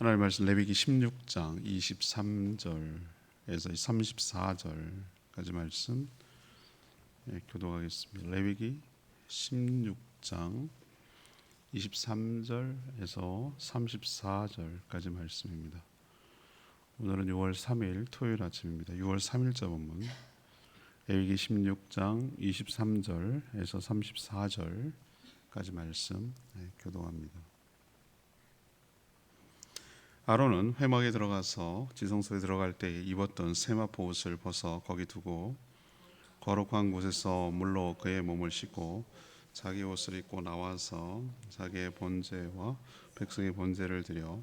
하나님 말씀 레위기 16장 23절에서 34절까지 말씀 교독하겠습니다. 레위기 16장 23절에서 34절까지 말씀입니다. 오늘은 6월 3일 토요일 아침입니다. 6월 3일자 본문 레위기 16장 23절에서 34절까지 말씀 교독합니다. 아론은 회막에 들어가서 지성소에 들어갈 때 입었던 세마포 옷을 벗어 거기 두고 거룩한 곳에서 물로 그의 몸을 씻고 자기 옷을 입고 나와서 자기의 번제와 백성의 번제를 드려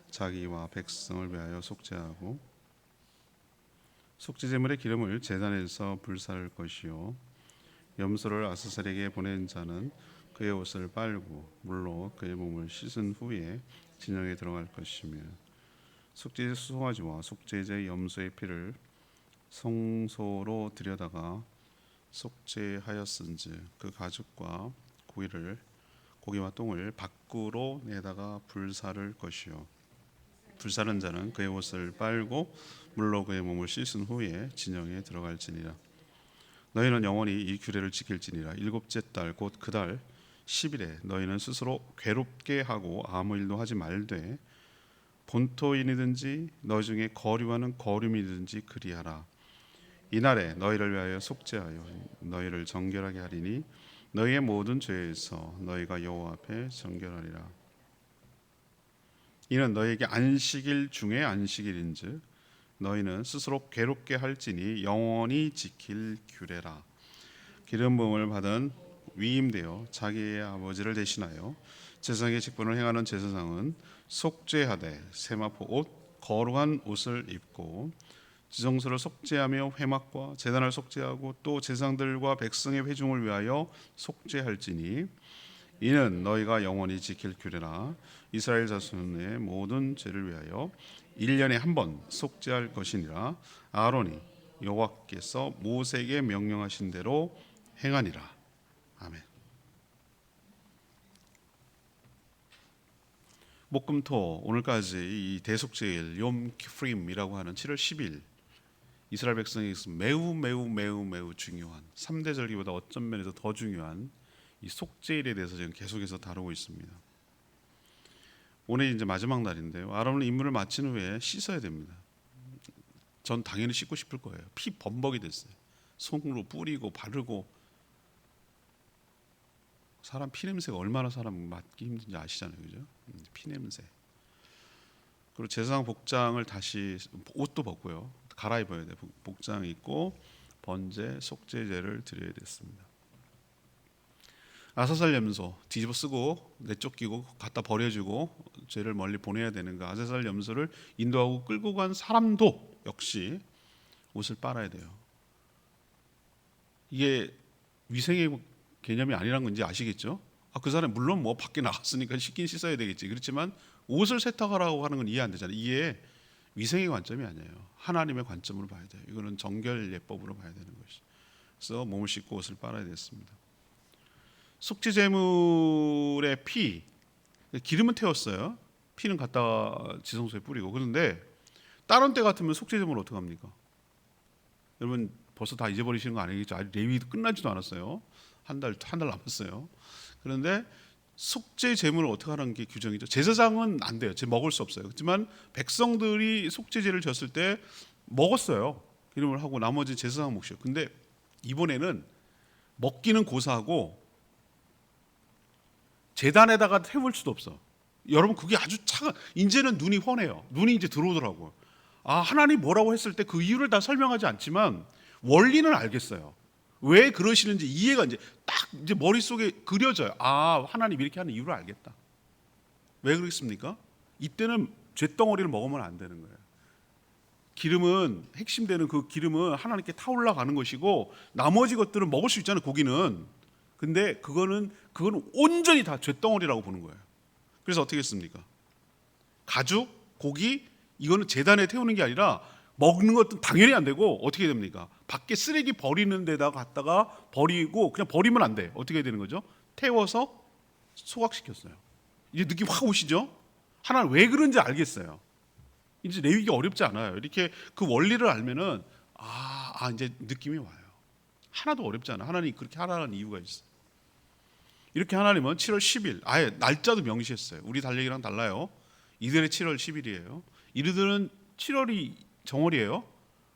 자기와 백성을 위하여 속죄하고 속죄제물의 기름을 제단에서 불사를 것이요 염소를 아사셀에게 보낸 자는 그의 옷을 빨고 물로 그의 몸을 씻은 후에 진영에 들어갈 것이며 속죄제 수송아지와 속죄제 염소의 피를 성소로 들여다가 속죄하였은즉 그 가죽과 고기와 똥을 밖으로 내다가 불사를 것이요 불사른 자는 그의 옷을 빨고 물로 그의 몸을 씻은 후에 진영에 들어갈지니라. 너희는 영원히 이 규례를 지킬지니라. 일곱째 달 곧 그 달 10일에 너희는 스스로 괴롭게 하고 아무 일도 하지 말되 본토인이든지 너희 중에 거류하는 거류민이든지 그리하라. 이날에 너희를 위하여 속죄하여 너희를 정결하게 하리니 너희의 모든 죄에서 너희가 여호와 앞에 정결하리라. 이는 너희에게 안식일 중에 안식일인즉 너희는 스스로 괴롭게 할지니 영원히 지킬 규례라. 기름 부음을 받은 위임되어 자기의 아버지를 대신하여 제사장의 직분을 행하는 제사장은 속죄하되 세마포 옷 거룩한 옷을 입고 지성소를 속죄하며 회막과 제단을 속죄하고 또 제사장들과 백성의 회중을 위하여 속죄할지니 이는 너희가 영원히 지킬 규례라. 이스라엘 자손의 모든 죄를 위하여 1년에 한 번 속죄할 것이니라. 아론이 여호와께서 모세에게 명령하신 대로 행하니라. 아멘. 목금토 오늘까지 이 대속죄일 욤 키프림이라고 하는 7월 10일 이스라엘 백성에게서 매우 중요한 3대 절기보다 어떤 면에서 더 중요한 이 속죄일에 대해서 지금 계속해서 다루고 있습니다. 오늘 이제 마지막 날인데요. 아론은 임무를 마친 후에 씻어야 됩니다. 전 당연히 씻고 싶을 거예요. 피 범벅이 됐어요. 손으로 뿌리고 바르고 사람 피 냄새가 얼마나 사람 맡기 힘든지 아시잖아요, 그죠? 피 냄새. 그리고 제사장 복장을 다시 옷도 벗고요, 갈아입어야 돼. 복장 입고 번제 속죄제를 드려야 됐습니다. 아사살 염소 뒤집어 쓰고 내쫓기고 갖다 버려주고 죄를 멀리 보내야 되는 그 아사살 염소를 인도하고 끌고 간 사람도 역시 옷을 빨아야 돼요. 이게 위생의 개념이 아니란 건지 아시겠죠? 그 사람 물론 뭐 밖에 나갔으니까 씻긴 씻어야 되겠지. 그렇지만 옷을 세탁하라고 하는 건 이해 안 되잖아요. 이게 위생의 관점이 아니에요. 하나님의 관점으로 봐야 돼요. 이거는 정결 예법으로 봐야 되는 것이. 그래서 몸을 씻고 옷을 빨아야 됐습니다. 속죄제물의 피, 기름은 태웠어요. 피는 갖다가 지성소에 뿌리고. 그런데 다른 때 같으면 속죄제물 어떻게 합니까? 여러분 벌써 다 잊어버리시는 거 아니겠죠? 아직 레위기도 끝나지도 않았어요. 한 달 남았어요. 그런데 속죄 제물을 어떻게 하는 게 규정이죠? 제사장은 안 돼요. 먹을 수 없어요. 그렇지만 백성들이 속죄제를 졌을 때 먹었어요. 기름을 하고 나머지 제사장 몫이요. 근데 이번에는 먹기는 고사하고 제단에다가 태울 수도 없어. 여러분 그게 아주 이제는 눈이 훤해요. 눈이 이제 들어오더라고요. 하나님 뭐라고 했을 때 그 이유를 다 설명하지 않지만 원리는 알겠어요. 왜 그러시는지 이해가 이제 머릿속에 그려져요. 하나님 이렇게 하는 이유를 알겠다. 왜 그러겠습니까? 이때는 쇳덩어리를 먹으면 안 되는 거예요. 기름은 핵심되는 그 기름은 하나님께 타올라가는 것이고 나머지 것들은 먹을 수 있잖아요. 고기는. 근데 그거는 온전히 다 쇳덩어리라고 보는 거예요. 그래서 어떻게 했습니까? 가죽, 고기 이거는 제단에 태우는 게 아니라 먹는 것도 당연히 안 되고 어떻게 됩니까? 밖에 쓰레기 버리는 데다가 갖다가 버리고 그냥 버리면 안 돼. 어떻게 되는 거죠? 태워서 소각시켰어요. 이제 느낌 확 오시죠? 하나는 왜 그런지 알겠어요. 이제 레위기가 어렵지 않아요. 이렇게 그 원리를 알면은 이제 느낌이 와요. 하나도 어렵지 않아. 하나님이 그렇게 하라는 이유가 있어요. 이렇게 하나님은 7월 10일 아예 날짜도 명시했어요. 우리 달력이랑 달라요. 이들의 7월 10일이에요. 이들은 7월이 정월이에요.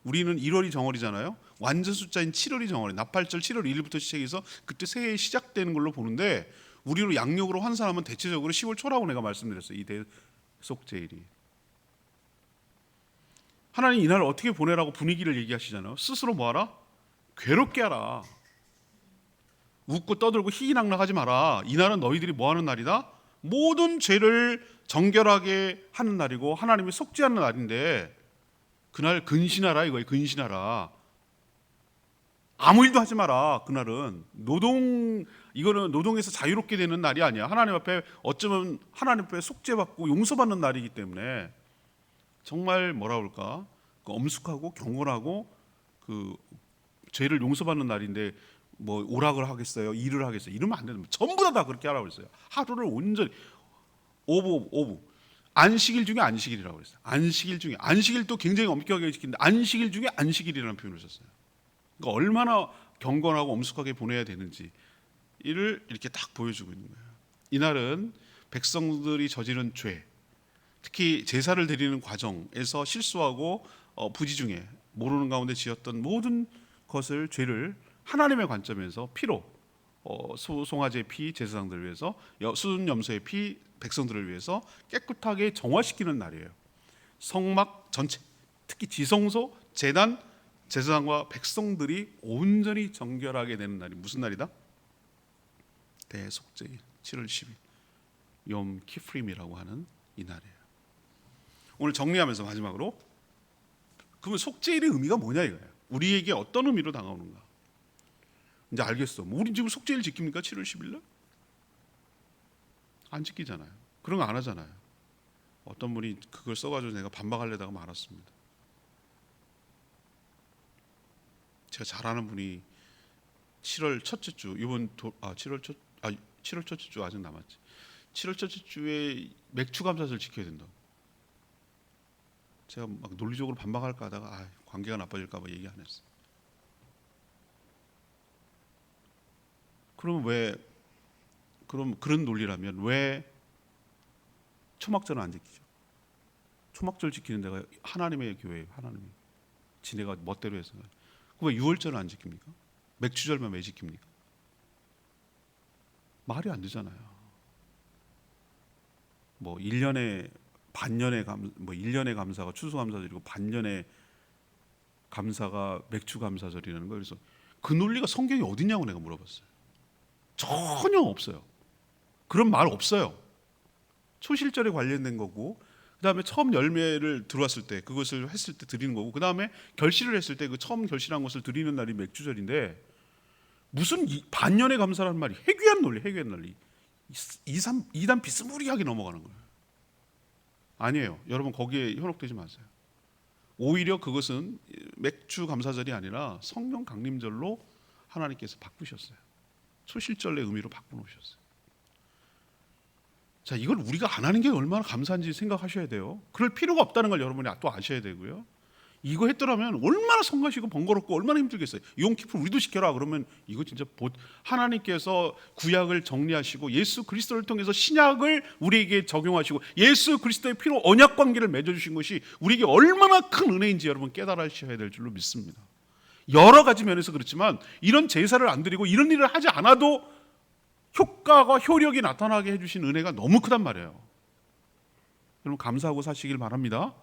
우리는 1월이 정월이잖아요. 완전 숫자인 7월이 정월이에요. 나팔절 7월 1일부터 시작해서 그때 새해 시작되는 걸로 보는데 우리로 양력으로 환산하면 대체적으로 10월 초라고 내가 말씀드렸어요. 이 대속제일이. 하나님 이날을 어떻게 보내라고 분위기를 얘기하시잖아요. 스스로 뭐하라? 괴롭게 하라. 웃고 떠들고 희희낙낙하지 마라. 이날은 너희들이 뭐하는 날이다? 모든 죄를 정결하게 하는 날이고 하나님이 속죄하는 날인데 그날 근신하라 이거예요. 근신하라. 아무 일도 하지 마라. 그날은 이거는 노동에서 자유롭게 되는 날이 아니야. 하나님 앞에 어쩌면 하나님 앞에 속죄받고 용서받는 날이기 때문에 정말 뭐라 그럴까? 그 엄숙하고 경건하고 그 죄를 용서받는 날인데 뭐 오락을 하겠어요, 일을 하겠어요, 이러면 안 됩니다. 전부 다 그렇게 하라고 그랬어요. 하루를 온전히 오부 안식일 중에 안식일이라고 그랬어요. 안식일 중에 안식일도 굉장히 엄격하게 지키는데 안식일 중에 안식일이라는 표현을 썼어요. 그러니까 얼마나 경건하고 엄숙하게 보내야 되는지 이를 이렇게 딱 보여주고 있는 거예요. 이날은 백성들이 저지른 죄, 특히 제사를 드리는 과정에서 실수하고 부지 중에 모르는 가운데 지었던 모든 것을 죄를 하나님의 관점에서 피로 송아지의 피 제사장들을 위해서 수은 염소의 피 백성들을 위해서 깨끗하게 정화시키는 날이에요. 성막 전체 특히 지성소 제단 제사장과 백성들이 온전히 정결하게 되는 날이 무슨 날이다? 대속제일 7월 10일 욤 키프림이라고 하는 이 날이에요. 오늘 정리하면서 마지막으로 그러면 속죄일의 의미가 뭐냐 이거예요. 우리에게 어떤 의미로 다가오는가? 이제 알겠어. 우리 지금 속죄일 지킵니까? 7월 10일 날? 안 지키잖아요. 그런 거 안 하잖아요. 어떤 분이 그걸 써가지고 내가 반박하려다가 말았습니다. 제가 잘 아는 분이 7월 첫째 주 7월 첫째 주 아직 남았지. 7월 첫째 주에 맥주 감사절 지켜야 된다. 제가 막 논리적으로 반박할까 하다가 관계가 나빠질까 봐 얘기 안 했어. 그럼 그런 논리라면 왜 초막절은 안 지키죠? 초막절 지키는 데가 하나님의 교회예요. 하나님이 지네가 멋대로 해서. 왜 6월절은 안 지킵니까? 맥주절만 왜 지킵니까? 말이 안 되잖아요. 뭐 1년에 반년의 1년의 감사가 추수감사절이고 반년의 감사가 맥주 감사절이라는 거예요. 그래서 그 논리가 성경에 어디냐고 내가 물어봤어요. 전혀 없어요. 그런 말 없어요. 초실절에 관련된 거고 그다음에 처음 열매를 들어왔을 때 그것을 했을 때 드리는 거고 그다음에 결실을 했을 때 그 처음 결실한 것을 드리는 날이 맥주절인데 무슨 반년의 감사라는 말이 해괴한 논리 이단 비스무리하게 넘어가는 거예요. 아니에요. 여러분 거기에 현혹되지 마세요. 오히려 그것은 맥주 감사절이 아니라 성령 강림절로 하나님께서 바꾸셨어요. 초실절의 의미로 바꿔놓으셨어요. 자, 이걸 우리가 안 하는 게 얼마나 감사한지 생각하셔야 돼요. 그럴 필요가 없다는 걸 여러분이 또 아셔야 되고요. 이거 했더라면 얼마나 성가시고 번거롭고 얼마나 힘들겠어요. 용키프 우리도 지켜라 그러면 이거 진짜 하나님께서 구약을 정리하시고 예수 그리스도를 통해서 신약을 우리에게 적용하시고 예수 그리스도의 피로 언약 관계를 맺어주신 것이 우리에게 얼마나 큰 은혜인지 여러분 깨달으셔야 될 줄로 믿습니다. 여러 가지 면에서 그렇지만 이런 제사를 안 드리고 이런 일을 하지 않아도 효과가 효력이 나타나게 해주신 은혜가 너무 크단 말이에요. 여러분 감사하고 사시길 바랍니다.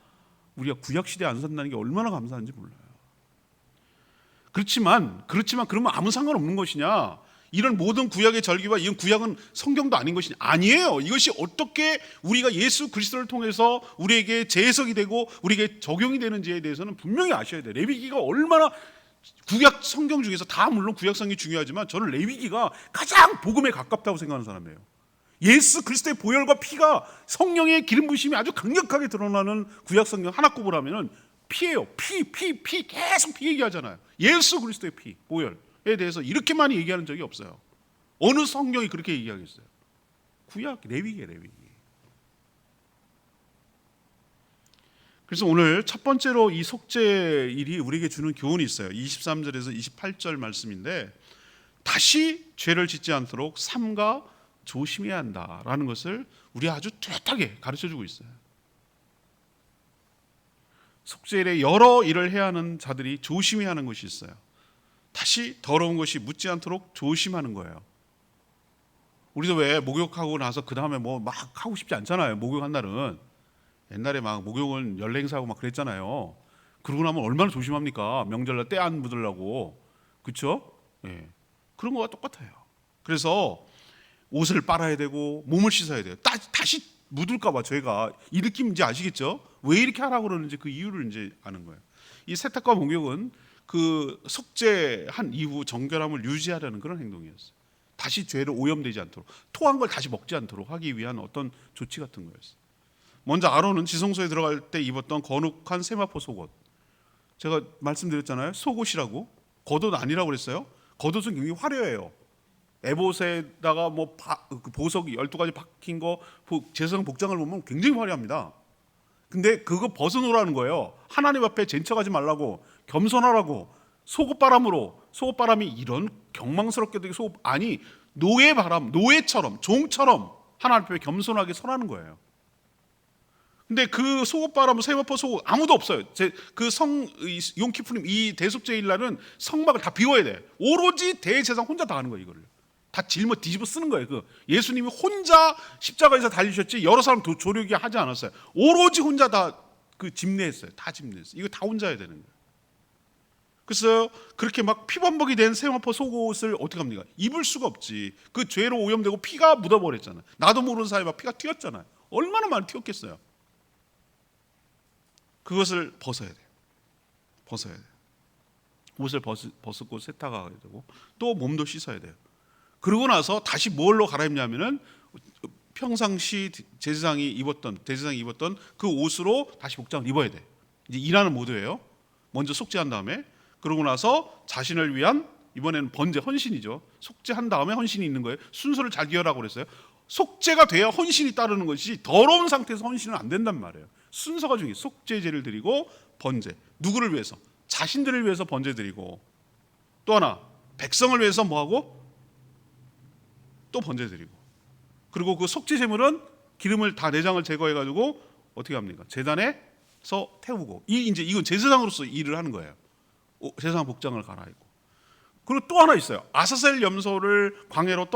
우리가 구약시대에 안 산다는 게 얼마나 감사한지 몰라요. 그렇지만 그러면 아무 상관없는 것이냐, 이런 모든 구약의 절기와 이런 구약은 성경도 아닌 것이냐? 아니에요. 이것이 어떻게 우리가 예수 그리스도를 통해서 우리에게 재해석이 되고 우리에게 적용이 되는지에 대해서는 분명히 아셔야 돼요. 레위기가 얼마나 구약 성경 중에서 다 물론 구약 성경이 중요하지만 저는 레위기가 가장 복음에 가깝다고 생각하는 사람이에요. 예수 그리스도의 보혈과 피가 성령의 기름 부심이 아주 강력하게 드러나는 구약 성경 하나 꼽으라면은 피예요. 피 계속 피 얘기하잖아요. 예수 그리스도의 피, 보혈에 대해서 이렇게 많이 얘기하는 적이 없어요. 어느 성경이 그렇게 얘기하겠어요? 구약 레위기예요, 레위기. 그래서 오늘 첫 번째로 이 속죄일이 우리에게 주는 교훈이 있어요. 23절에서 28절 말씀인데, 다시 죄를 짓지 않도록 삼가 조심해야 한다라는 것을 우리 아주 뚜렷하게 가르쳐주고 있어요. 속죄일에 여러 일을 해야 하는 자들이 조심해야 하는 것이 있어요. 다시 더러운 것이 묻지 않도록 조심하는 거예요. 우리도 왜 목욕하고 나서 그 다음에 뭐 막 하고 싶지 않잖아요. 목욕한 날은. 옛날에 막 목욕은 연례 행사하고 막 그랬잖아요. 그러고 나면 얼마나 조심합니까? 명절날 때 안 묻으려고. 그렇죠? 예. 그런 거와 똑같아요. 그래서 옷을 빨아야 되고 몸을 씻어야 돼요. 다시 묻을까 봐 죄가. 이 느낌 이제 아시겠죠? 왜 이렇게 하라고 그러는지 그 이유를 이제 아는 거예요. 이 세탁과 목욕은 그 속죄한 이후 정결함을 유지하려는 그런 행동이었어요. 다시 죄로 오염되지 않도록, 토한 걸 다시 먹지 않도록 하기 위한 어떤 조치 같은 거였어요. 먼저 아론은 지성소에 들어갈 때 입었던 거룩한 세마포 속옷, 제가 말씀드렸잖아요. 속옷이라고. 겉옷 아니라고 그랬어요. 겉옷은 굉장히 화려해요. 에봇에다가 뭐 그 보석이 12가지 박힌 거, 제사장 복장을 보면 굉장히 화려합니다. 근데 그거 벗어놓으라는 거예요. 하나님 앞에 젠척하지 말라고, 겸손하라고. 속옷바람이 이런 경망스럽게도 아니, 노예처럼, 종처럼 하나님 앞에 겸손하게 서라는 거예요. 근데 그 속옷바람, 세마포 속옷 아무도 없어요. 그 용키푸림 이 대속죄일 날은 성막을 다 비워야 돼. 오로지 대제사장 혼자 다 하는 거예요. 이거를 다 뒤집어 쓰는 거예요. 그 예수님이 혼자 십자가에서 달리셨지 여러 사람 조력이 하지 않았어요. 오로지 혼자 다 그 집례했어요. 다 집례했어요. 이거 다 혼자 해야 되는 거예요. 그래서 그렇게 막 피범벅이 된 세마포 속옷을 어떻게 합니까? 입을 수가 없지. 그 죄로 오염되고 피가 묻어버렸잖아요. 나도 모르는 사이에 막 피가 튀었잖아요. 얼마나 많이 튀었겠어요. 그것을 벗어야 돼요. 벗어야 돼요. 옷을 벗고 세탁해야 되고 또 몸도 씻어야 돼요. 그러고 나서 다시 뭘로 갈아입냐면은 평상시 대제사장이 입었던 그 옷으로 다시 복장을 입어야 돼. 이제 일하는 모드예요. 먼저 속죄한 다음에, 그러고 나서 자신을 위한 이번에는 번제, 헌신이죠. 속죄한 다음에 헌신이 있는 거예요. 순서를 잘 기억하라고 그랬어요. 속죄가 돼야 헌신이 따르는 것이, 더러운 상태에서 헌신은 안 된단 말이에요. 순서가 중요해요. 속죄제를 드리고 번제. 누구를 위해서? 자신들을 위해서 번제 드리고, 또 하나 백성을 위해서 뭐하고? 또 번제 드리고. 그리고 그 속죄 제물은 기름을 다 내장을 제거해 가지고 어떻게 합니까? 제단에서 태우고. 이건 제사장으로서 일을 하는 거예요. 제사장 복장을 갈아입고. 그리고 또 하나 있어요. 아사셀 염소를 광야로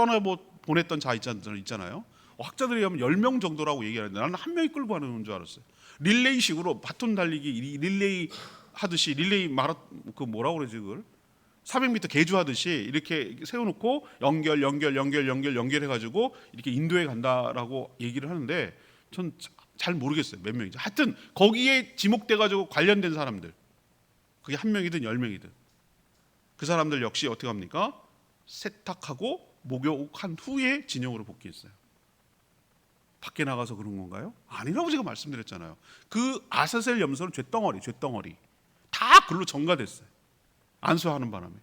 보냈던 자 있잖아요. 학자들이 하면 10명 정도라고 얘기하는데 나는 한 명이 끌고 가는 줄 알았어요. 릴레이식으로 바톤 달리기 릴레이 하듯이, 그 뭐라고 그러지 그걸? 400m 개주하듯이 이렇게 세워놓고 연결해가지고 이렇게 인도에 간다라고 얘기를 하는데 전 잘 모르겠어요. 몇 명인지. 하여튼 거기에 지목돼가지고 관련된 사람들, 그게 1명이든 10명이든 그 사람들 역시 어떻게 합니까? 세탁하고 목욕한 후에 진영으로 복귀했어요. 밖에 나가서 그런 건가요? 아니라고 제가 말씀드렸잖아요. 그 아사셀 염소는 쇳덩어리 다 글로 전가됐어요. 안수하는 바람에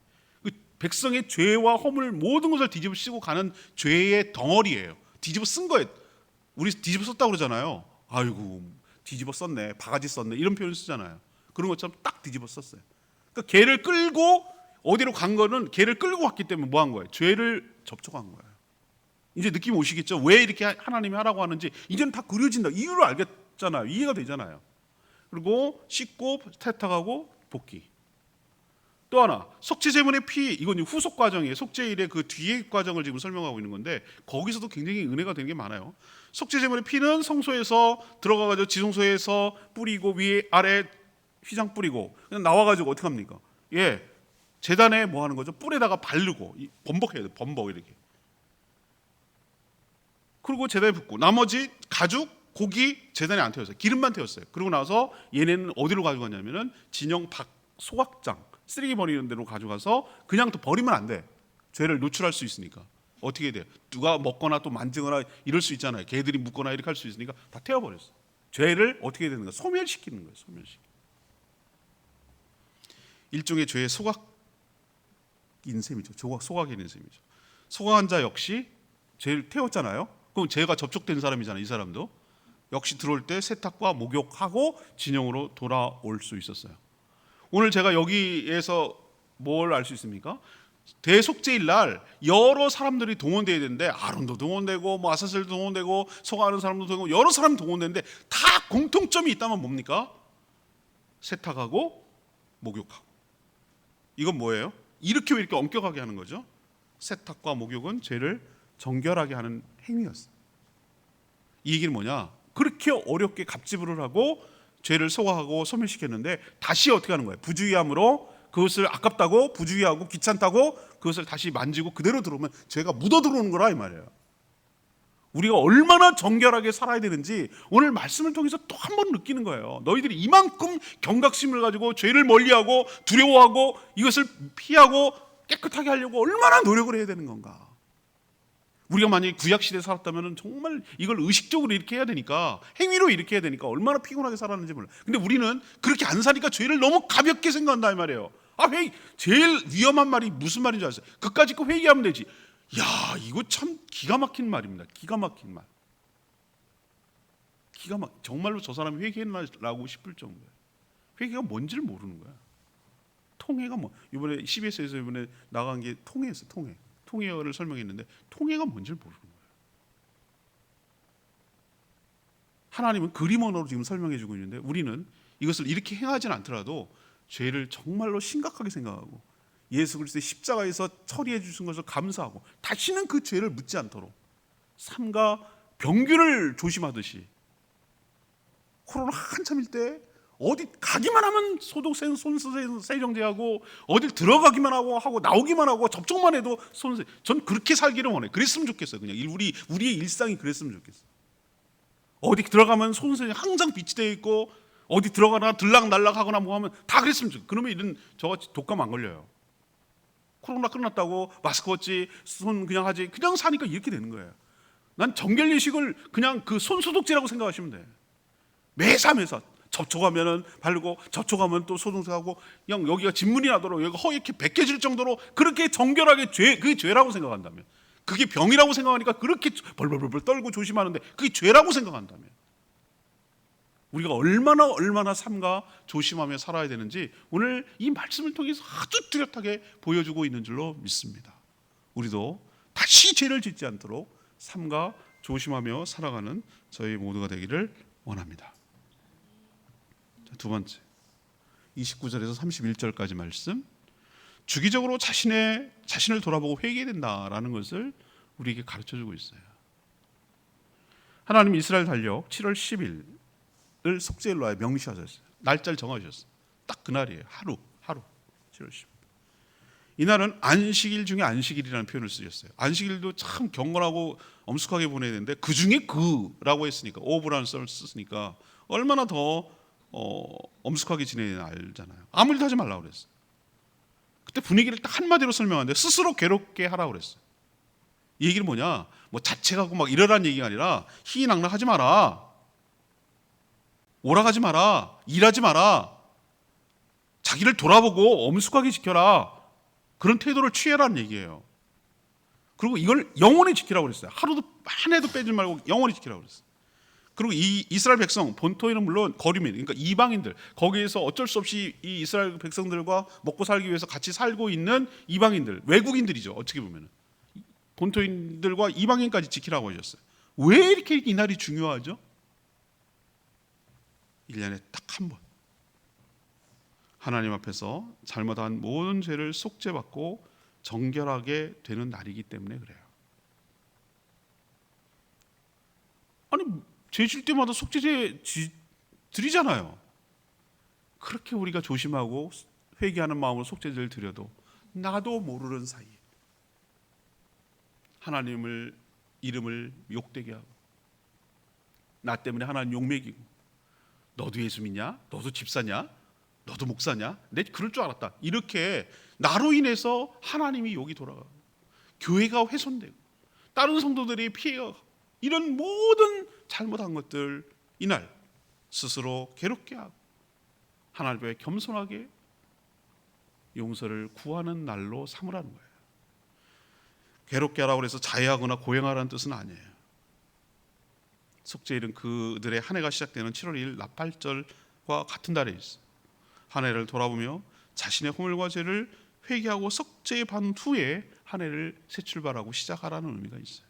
그 백성의 죄와 허물 모든 것을 뒤집어 쓰고 가는 죄의 덩어리예요. 뒤집어 쓴 거예요. 우리 뒤집어 썼다고 그러잖아요. 아이고 뒤집어 썼네, 바가지 썼네, 이런 표현 쓰잖아요. 그런 것처럼 딱 뒤집어 썼어요. 그러니까 개를 끌고 어디로 간 거는 개를 끌고 왔기 때문에 뭐 한 거예요? 죄를 접촉한 거예요. 이제 느낌 오시겠죠? 왜 이렇게 하나님이 하라고 하는지 이제는 다 그려진다. 이유를 알겠잖아요. 이해가 되잖아요. 그리고 씻고 세탁하고 복귀. 또 하나, 속죄 제물의 피, 이건 후속 과정이에요. 속죄일의 그 뒤의 과정을 지금 설명하고 있는 건데 거기서도 굉장히 은혜가 되는 게 많아요. 속죄 제물의 피는 성소에서 들어가가지고 지성소에서 뿌리고 위에 아래 휘장 뿌리고 그냥 나와가지고 어떻게 합니까? 제단에 뭐 하는 거죠? 뿔에다가 바르고 범벅해야 돼요. 범벅 이렇게. 그리고 제단에 붓고 나머지 가죽, 고기 제단에 안 태웠어요. 기름만 태웠어요. 그러고 나서 얘네는 어디로 가져가냐면은 진영 밖 소각장, 쓰레기 버리는 데로 가져가서 그냥 또 버리면 안 돼. 죄를 노출할 수 있으니까. 어떻게 해야 돼요? 누가 먹거나 또 만지거나 이럴 수 있잖아요. 개들이 묻거나 이렇게 할 수 있으니까 다 태워버렸어. 죄를 어떻게 해야 되는가? 소멸시키는 거예요. 일종의 죄의 소각인 셈이죠. 소각인 셈이죠. 소각한 자 역시 죄를 태웠잖아요. 그럼 죄가 접촉된 사람이잖아요. 이 사람도 역시 들어올 때 세탁과 목욕하고 진영으로 돌아올 수 있었어요. 오늘 제가 여기에서 뭘 알 수 있습니까? 대속죄일 날 여러 사람들이 동원돼야 되는데 아론도 동원되고 뭐 아사셀도 동원되고 소가하는 사람도 동원되고 여러 사람이 동원되는데 다 공통점이 있다면 뭡니까? 세탁하고 목욕하고. 이건 뭐예요? 이렇게 왜 이렇게 엄격하게 하는 거죠? 세탁과 목욕은 죄를 정결하게 하는 행위였어요. 이 얘기는 뭐냐? 그렇게 어렵게 갑질을 하고 죄를 소화하고 소멸시켰는데 다시 어떻게 하는 거예요? 부주의함으로 그것을 아깝다고 부주의하고 귀찮다고 그것을 다시 만지고 그대로 들어오면 죄가 묻어 들어오는 거라 이 말이에요. 우리가 얼마나 정결하게 살아야 되는지 오늘 말씀을 통해서 또 한 번 느끼는 거예요. 너희들이 이만큼 경각심을 가지고 죄를 멀리하고 두려워하고 이것을 피하고 깨끗하게 하려고 얼마나 노력을 해야 되는 건가. 우리가 만약에 구약시대에 살았다면 정말 이걸 의식적으로 이렇게 해야 되니까, 행위로 이렇게 해야 되니까 얼마나 피곤하게 살았는지 몰라. 근데 우리는 그렇게 안 사니까 죄를 너무 가볍게 생각한다 이 말이에요. 제일 위험한 말이 무슨 말인 줄 아세요? 그까짓 거 회개하면 되지. 야, 이거 참 기가 막힌 말입니다. 기가 막힌 말. 정말로 저 사람이 회개하라고 싶을 정도예요. 회개가 뭔지를 모르는 거야. 통회가 뭐, 이번에 CBS에서 이번에 나간 게 통회였어. 통회어를 설명했는데 통회가 뭔지를 모르는 거예요. 하나님은 그림 언어로 지금 설명해 주고 있는데 우리는 이것을 이렇게 행하지는 않더라도 죄를 정말로 심각하게 생각하고 예수 그리스도의 십자가에서 처리해 주신 것을 감사하고 다시는 그 죄를 묻지 않도록 삼가 병균을 조심하듯이, 코로나 한참일 때 어디 가기만 하면 소독 세정제하고 어딜 들어가기만 하고 나오기만 하고 접촉만 해도 전 그렇게 살기를 원해. 그랬으면 좋겠어요. 그냥 우리의 일상이 그랬으면 좋겠어요. 어디 들어가면 손세정 항상 비치되어 있고 어디 들어가나 들락날락하거나 뭐 하면 다 그랬으면 좋겠어요. 그러면 이런 저같이 독감 안 걸려요. 코로나 끝났다고 마스크 벗지 손 그냥 하지 그냥 사니까 이렇게 되는 거예요. 난 정결 예식을 그냥 그 손소독제라고 생각하시면 돼. 매사 접촉하면은 바르고 접촉하면 또 소독하고 그냥 여기가 진물이 나도록 여기가 허옇게 벗겨질 정도로 그렇게 정결하게 그게 죄라고 생각한다면, 그게 병이라고 생각하니까 그렇게 벌벌벌 떨고 조심하는데 그게 죄라고 생각한다면 우리가 얼마나 삼가 조심하며 살아야 되는지 오늘 이 말씀을 통해서 아주 뚜렷하게 보여주고 있는 줄로 믿습니다. 우리도 다시 죄를 짓지 않도록 삼가 조심하며 살아가는 저희 모두가 되기를 원합니다. 두 번째, 29절에서 31절까지 말씀, 주기적으로 자신을 돌아보고 회개해야 된다라는 것을 우리에게 가르쳐주고 있어요. 하나님 이스라엘 달력 7월 10일을 속죄일로 하여 명시하셨어요. 날짜를 정하셨어요. 딱 그날이에요. 하루 7월 10일. 이날은 안식일 중에 안식일이라는 표현을 쓰셨어요. 안식일도 참 경건하고 엄숙하게 보내야 되는데 그 중에 그라고 했으니까, 오브라는 썰을 썼으니까 얼마나 더 엄숙하게 지내야 알잖아요. 아무 일도 하지 말라고 그랬어요. 그때 분위기를 딱 한마디로 설명하는데 스스로 괴롭게 하라고 그랬어요. 이 얘기는 뭐냐, 뭐 자책하고 막 이러라는 얘기가 아니라 희희낙낙하지 마라, 오락하지 마라, 일하지 마라, 자기를 돌아보고 엄숙하게 지켜라, 그런 태도를 취해라는 얘기예요. 그리고 이걸 영원히 지키라고 그랬어요. 하루도 한 해도 빼지 말고 영원히 지키라고 그랬어요. 그리고 이 이스라엘 백성, 본토에는 물론 거류민, 그러니까 이방인들, 거기에서 어쩔 수 없이 이 이스라엘 백성들과 먹고 살기 위해서 같이 살고 있는 이방인들, 외국인들이죠. 어떻게 보면 본토인들과 이방인까지 지키라고 하셨어요. 왜 이렇게 이 날이 중요하죠? 1년에 딱 한 번 하나님 앞에서 잘못한 모든 죄를 속죄받고 정결하게 되는 날이기 때문에 그래요. 아니, 죄 질 때마다 속죄제 드리잖아요. 그렇게 우리가 조심하고 회개하는 마음으로 속죄제를 드려도 나도 모르는 사이에 하나님을 이름을 욕되게 하고 나 때문에 하나님 욕먹이고, 너도 예수 믿냐? 너도 집사냐? 너도 목사냐? 내 그럴 줄 알았다. 이렇게 나로 인해서 하나님이 욕이 돌아가고 교회가 훼손되고 다른 성도들이 피해가, 이런 모든 잘못한 것들 이날 스스로 괴롭게 하고 하나님 앞에 겸손하게 용서를 구하는 날로 삼으라는 거예요. 괴롭게 하라고 해서 자해하거나 고행하라는 뜻은 아니에요. 속죄일은 그들의 한 해가 시작되는 7월 2일 나팔절과 같은 달에 있어요. 한 해를 돌아보며 자신의 허물과 죄를 회개하고 속죄 받은 후에 한 해를 새 출발하고 시작하라는 의미가 있어요.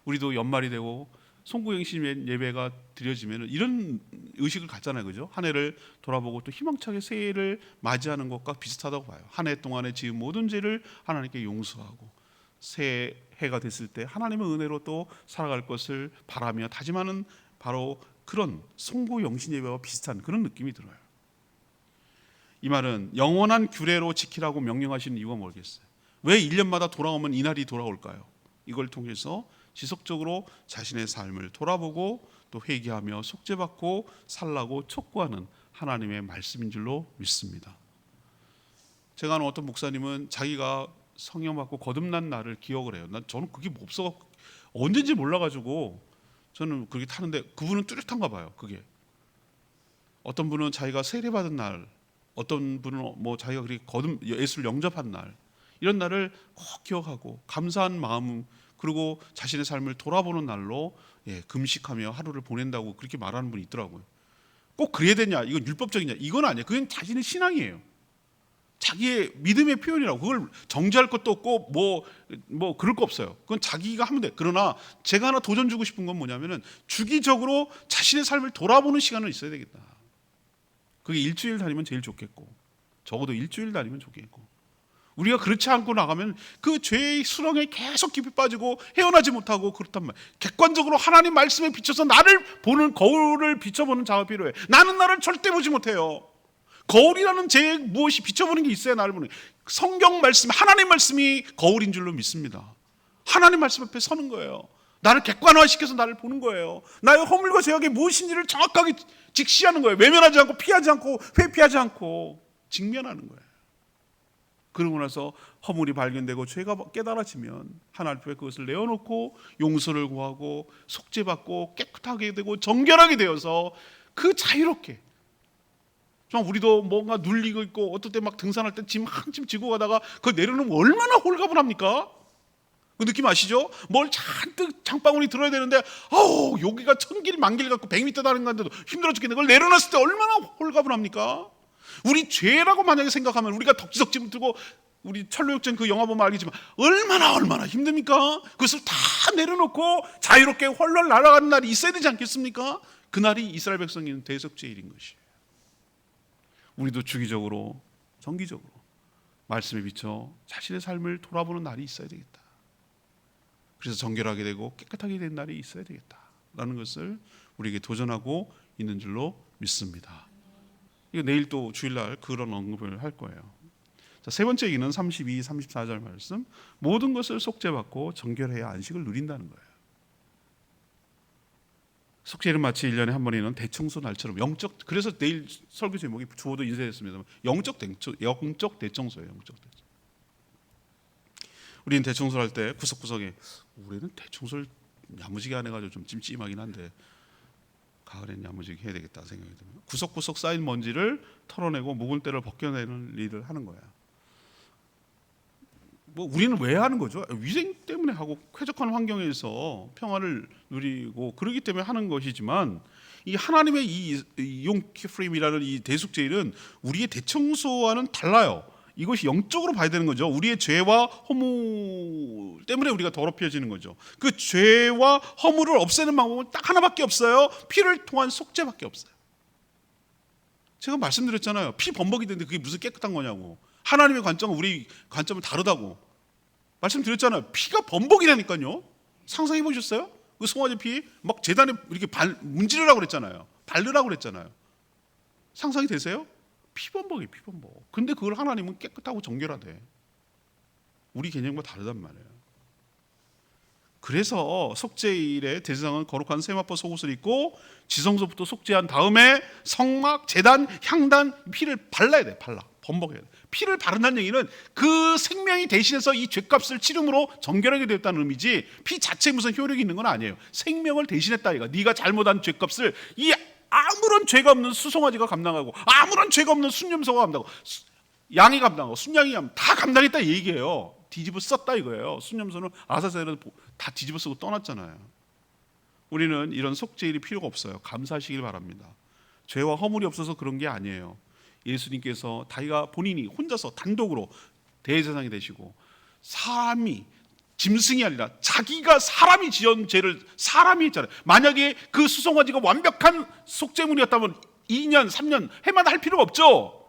우리도 연말이 되고 송구영신 예배가 드려지면 이런 의식을 갖잖아요, 그죠? 한 해를 돌아보고 또 희망차게 새해를 맞이하는 것과 비슷하다고 봐요. 한 해 동안에 지은 모든 죄를 하나님께 용서하고 새해가 됐을 때 하나님의 은혜로 또 살아갈 것을 바라며 다짐하는 바로 그런 송구영신 예배와 비슷한 그런 느낌이 들어요. 이 말은 영원한 규례로 지키라고 명령하시는 이유가 뭐겠어요? 왜 1년마다 돌아오면 이 날이 돌아올까요? 이걸 통해서 지속적으로 자신의 삶을 돌아보고 또 회개하며 속죄받고 살라고 촉구하는 하나님의 말씀인 줄로 믿습니다. 제가 아는 어떤 목사님은 자기가 성령 받고 거듭난 날을 기억을 해요. 저는 그게 없어, 언제인지 몰라가지고 저는 그렇게 타는데 그분은 뚜렷한가 봐요. 그게 어떤 분은 자기가 세례받은 날, 어떤 분은 뭐 자기가 그렇게 예수를 영접한 날, 이런 날을 꼭 기억하고 감사한 마음, 그리고 자신의 삶을 돌아보는 날로 금식하며 하루를 보낸다고 그렇게 말하는 분이 있더라고요. 꼭 그래야 되냐? 이건 율법적이냐? 이건 아니에요. 그건 자신의 신앙이에요. 자기의 믿음의 표현이라고. 그걸 정지할 것도 없고 뭐 그럴 거 없어요. 그건 자기가 하면 돼. 그러나 제가 하나 도전 주고 싶은 건 뭐냐면은 주기적으로 자신의 삶을 돌아보는 시간은 있어야 되겠다. 그게 일주일 다니면 제일 좋겠고, 적어도 일주일 다니면 좋겠고, 우리가 그렇지 않고 나가면 그 죄의 수렁에 계속 깊이 빠지고 헤어나지 못하고 그렇단 말이에요. 객관적으로 하나님 말씀에 비춰서 나를 보는 거울을 비춰보는 자가 필요해. 나는 나를 절대 보지 못해요. 거울이라는 제 무엇이 비춰보는 게 있어야 나를 보는 거예요. 성경 말씀, 하나님 말씀이 거울인 줄로 믿습니다. 하나님 말씀 앞에 서는 거예요. 나를 객관화시켜서 나를 보는 거예요. 나의 허물과 죄악이 무엇인지를 정확하게 직시하는 거예요. 외면하지 않고 피하지 않고 회피하지 않고 직면하는 거예요. 그러고 나서 허물이 발견되고 죄가 깨달아지면 하나님 앞에 그것을 내어놓고 용서를 구하고 속죄받고 깨끗하게 되고 정결하게 되어서 그 자유롭게, 좀 우리도 뭔가 눌리고 있고 어떨 때 막 등산할 때 짐 한 짐 지고 가다가 그걸 내려놓으면 얼마나 홀가분합니까? 그 느낌 아시죠? 뭘 잔뜩 장바구니 들어야 되는데 여기가 천길 만길 갖고 100m 다니는 건데도 힘들어 죽겠네. 그걸 내려놨을 때 얼마나 홀가분합니까? 우리 죄라고 만약에 생각하면 우리가 덕지덕지 들고, 우리 철로역전 그 영화 보면 알겠지만 얼마나 힘듭니까? 그것을 다 내려놓고 자유롭게 헐헐 날아가는 날이 있어야 되지 않겠습니까? 그 날이 이스라엘 백성인 대속죄일인 것이에요. 우리도 주기적으로 정기적으로 말씀에 비춰 자신의 삶을 돌아보는 날이 있어야 되겠다. 그래서 정결하게 되고 깨끗하게 된 날이 있어야 되겠다라는 것을 우리에게 도전하고 있는 줄로 믿습니다. 이거 내일 또 주일날 그런 언급을 할 거예요. 자, 세 번째 얘기는 32, 34절 말씀. 모든 것을 속죄받고 정결해야 안식을 누린다는 거예요. 속죄일은 마치 1년에 한 번이는 대청소 날처럼 영적, 그래서 내일 설교 제목이 주어도 인쇄했습니다. 영적 대청소예요. 영적 대청소. 우리는 대청소를 할 때 구석구석에, 우리는 대청소를 야무지게 안 해가지고 좀 찜찜하긴 한데 가을엔 야무지게 해야 되겠다 생각이 듭니다. 구석구석 쌓인 먼지를 털어내고 묵은 때를 벗겨내는 일을 하는 거야. 뭐 우리는 왜 하는 거죠? 위생 때문에 하고 쾌적한 환경에서 평화를 누리고 그러기 때문에 하는 것이지만, 이 하나님의 이 용키프림이라는 이 대속죄일은 우리의 대청소와는 달라요. 이것이 영적으로 봐야 되는 거죠. 우리의 죄와 허물 때문에 우리가 더럽혀지는 거죠. 그 죄와 허물을 없애는 방법은 딱 하나밖에 없어요. 피를 통한 속죄밖에 없어요. 제가 말씀드렸잖아요. 피 범벅이 되는데 그게 무슨 깨끗한 거냐고. 하나님의 관점은 우리 관점은 다르다고 말씀드렸잖아요. 피가 범벅이라니까요. 상상해 보셨어요? 그 송아지 피 막 제단에 이렇게 문지르라고 그랬잖아요. 바르라고 그랬잖아요. 상상이 되세요? 피범벅이에요, 피범벅. 근데 그걸 하나님은 깨끗하고 정결하대. 우리 개념과 다르단 말이에요. 그래서 속죄일에 대제사장은 거룩한 세마포 속옷을 입고 지성소부터 속죄한 다음에 성막, 제단, 향단 피를 발라야 돼. 범벅해야 돼. 피를 바른다는 얘기는 그 생명이 대신해서 이 죄값을 치름으로 정결하게 되었다는 의미지, 피 자체에 무슨 효력이 있는 건 아니에요. 생명을 대신했다 이거. 네가 잘못한 죄값을 이 아무런 죄가 없는 수송아지가 감당하고, 아무런 죄가 없는 순념소가 감당하고, 양이 감당하고, 순양이 다 감당했다 이 얘기예요. 뒤집어 썼다 이거예요. 순념소는 아사셀을 다 뒤집어 쓰고 떠났잖아요. 우리는 이런 속죄일이 필요가 없어요. 감사하시길 바랍니다. 죄와 허물이 없어서 그런 게 아니에요. 예수님께서 자기가 본인이 혼자서 단독으로 대제사장이 되시고 사람이 짐승이 아니라 자기가 사람이 지은 죄를 사람이 했잖아요. 만약에 그 수송아지가 완벽한 속죄물이었다면 2년, 3년 해마다 할 필요가 없죠.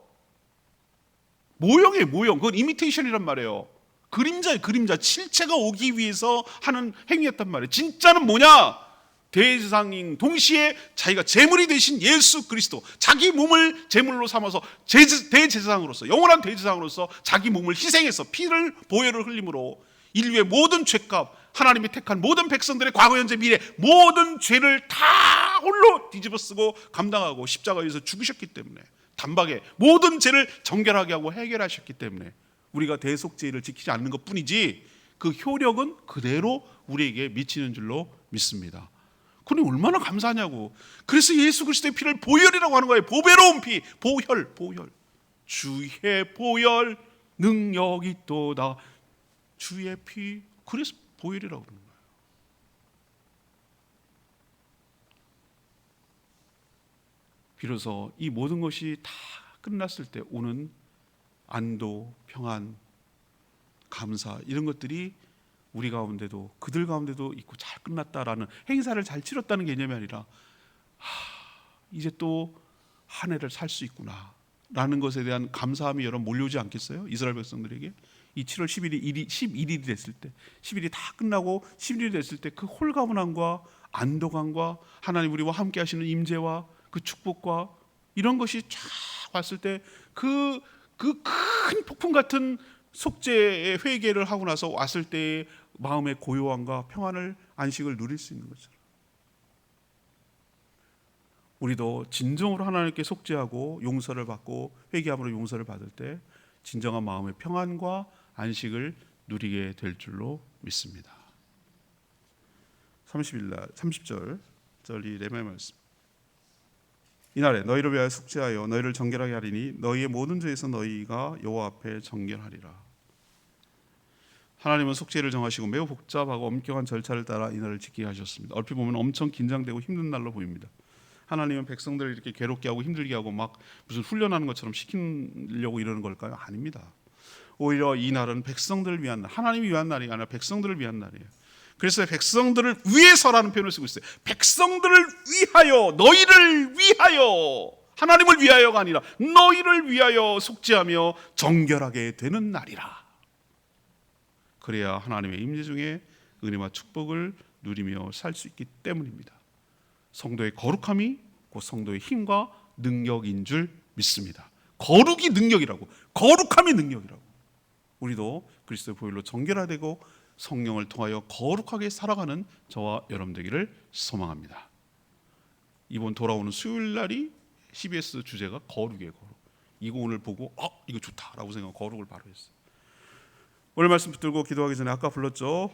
모형이에요, 모형. 그건 이미테이션이란 말이에요. 그림자예요, 그림자. 실체가 오기 위해서 하는 행위였단 말이에요. 진짜는 뭐냐? 대제사장인 동시에 자기가 제물이 되신 예수 그리스도, 자기 몸을 제물로 삼아서 대제사장으로서, 영원한 대제사장으로서 자기 몸을 희생해서 피를 보혈을 흘림으로 인류의 모든 죄값, 하나님이 택한 모든 백성들의 과거 현재 미래 모든 죄를 다 홀로 뒤집어쓰고 감당하고 십자가에서 죽으셨기 때문에, 단박에 모든 죄를 정결하게 하고 해결하셨기 때문에 우리가 대속죄를 지키지 않는 것뿐이지 그 효력은 그대로 우리에게 미치는 줄로 믿습니다. 그러니 얼마나 감사하냐고. 그래서 예수 그리스도의 피를 보혈이라고 하는 거예요. 보배로운 피, 보혈. 주의 보혈 능력이 있도다. 주의 피, 그래서 보혈이라고 그러는 거예요. 비로소 이 모든 것이 다 끝났을 때 오는 안도, 평안, 감사, 이런 것들이 우리 가운데도 그들 가운데도 있고 잘 끝났다라는, 행사를 잘 치렀다는 개념이 아니라 이제 또 한 해를 살 수 있구나 라는 것에 대한 감사함이 여러분 몰려오지 않겠어요? 이스라엘 백성들에게 이 7월 11일이 됐을 때, 10일이 다 끝나고 11일이 됐을 때 그 홀가분함과 안도감과 하나님 우리와 함께 하시는 임재와 그 축복과 이런 것이 쫙 왔을 때 그 큰 폭풍 같은 속죄의 회개를 하고 나서 왔을 때의 마음의 고요함과 평안을, 안식을 누릴 수 있는 것처럼 우리도 진정으로 하나님께 속죄하고 용서를 받고 회개함으로 용서를 받을 때 진정한 마음의 평안과 안식을 누리게 될 줄로 믿습니다. 30절 레위기 말씀. 이날에 너희를 위하여 속죄하여 너희를 정결하게 하리니 너희의 모든 죄에서 너희가 여호와 앞에 정결하리라. 하나님은 속죄를 정하시고 매우 복잡하고 엄격한 절차를 따라 이날을 지키게 하셨습니다. 얼핏 보면 엄청 긴장되고 힘든 날로 보입니다. 하나님은 백성들을 이렇게 괴롭게 하고 힘들게 하고 막 무슨 훈련하는 것처럼 시키려고 이러는 걸까요? 아닙니다. 오히려 이 날은 백성들을 위한 날, 하나님이 위한 날이 아니라 백성들을 위한 날이에요. 그래서 백성들을 위해서라는 표현을 쓰고 있어요. 백성들을 위하여, 너희를 위하여, 하나님을 위하여가 아니라 너희를 위하여 속죄하며 정결하게 되는 날이라. 그래야 하나님의 임재 중에 은혜와 축복을 누리며 살 수 있기 때문입니다. 성도의 거룩함이 곧 성도의 힘과 능력인 줄 믿습니다. 거룩이 능력이라고, 거룩함이 능력이라고. 우리도 그리스도의 보혈로 정결화되고 성령을 통하여 거룩하게 살아가는 저와 여러분 되기를 소망합니다. 이번 돌아오는 수요일 날이 CBS 주제가 거룩이에요. 거룩. 이거 오늘 보고 이거 좋다라고 생각하고 거룩을 바로 했어요. 오늘 말씀 붙들고 기도하기 전에 아까 불렀죠.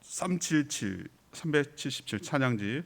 377 찬양지